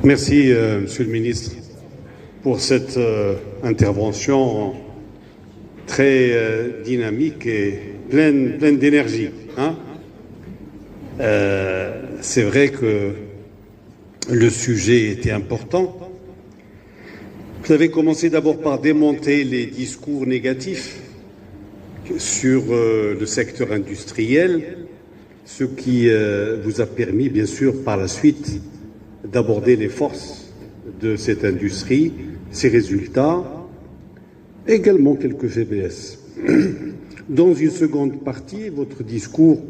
Merci, Monsieur le Ministre, pour cette intervention très dynamique et pleine d'énergie. C'est vrai que le sujet était important. Vous avez commencé d'abord par démonter les discours négatifs sur le secteur industriel, ce qui vous a permis, bien sûr, par la suite, d'aborder les forces de cette industrie, ses résultats, également quelques faiblesses. Dans une seconde partie, votre discours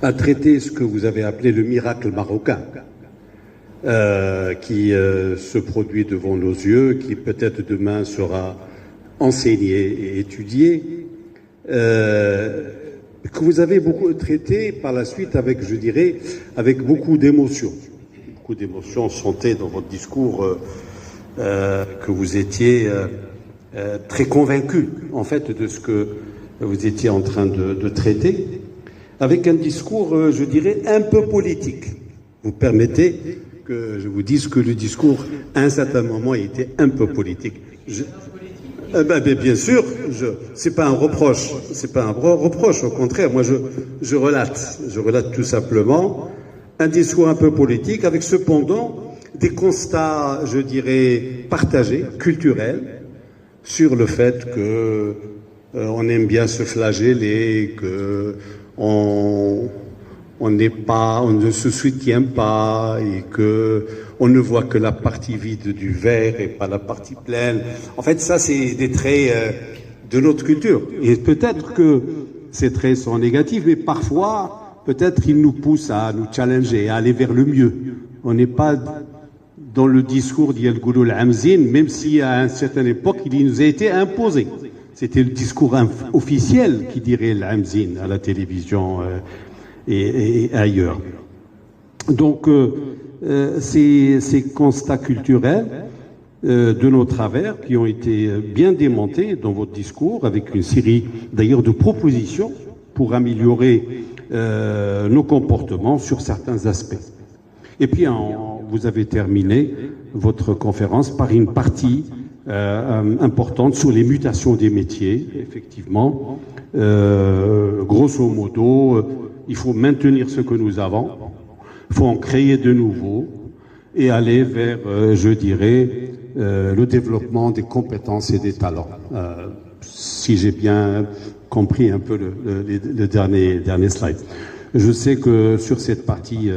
a traité ce que vous avez appelé le miracle marocain, qui se produit devant nos yeux, qui peut-être demain sera enseigné et étudié, que vous avez beaucoup traité par la suite avec, je dirais, avec beaucoup d'émotions. Beaucoup d'émotions sentaient dans votre discours que vous étiez très convaincu, en fait, de ce que vous étiez en train de traiter, avec un discours, je dirais, un peu politique. Vous permettez que je vous dise que le discours, à un certain moment, était un peu politique. Bien sûr, c'est pas un reproche, au contraire, moi je relate tout simplement un discours un peu politique avec cependant des constats, je dirais, partagés, culturels, sur le fait que on aime bien se flageller, que on ne se soutient pas et que on ne voit que la partie vide du verre et pas la partie pleine. En fait, ça, c'est des traits de notre culture. Et peut-être que ces traits sont négatifs, mais parfois, peut-être, ils nous poussent à nous challenger, à aller vers le mieux. On n'est pas dans le discours d'Yel Gouloul Hamzin, même si à une certaine époque, il nous a été imposé. C'était le discours officiel qui dirait l'Hamzin à la télévision et ailleurs. Donc, ces constats culturels de nos travers qui ont été bien démontés dans votre discours avec une série d'ailleurs de propositions pour améliorer nos comportements sur certains aspects. Et puis vous avez terminé votre conférence par une partie importante sur les mutations des métiers, effectivement. Grosso modo, il faut maintenir ce que nous avons. Il faut en créer de nouveaux et aller vers, je dirais, le développement des compétences et des talents. Si j'ai bien compris un peu le dernier slide. Je sais que sur cette partie,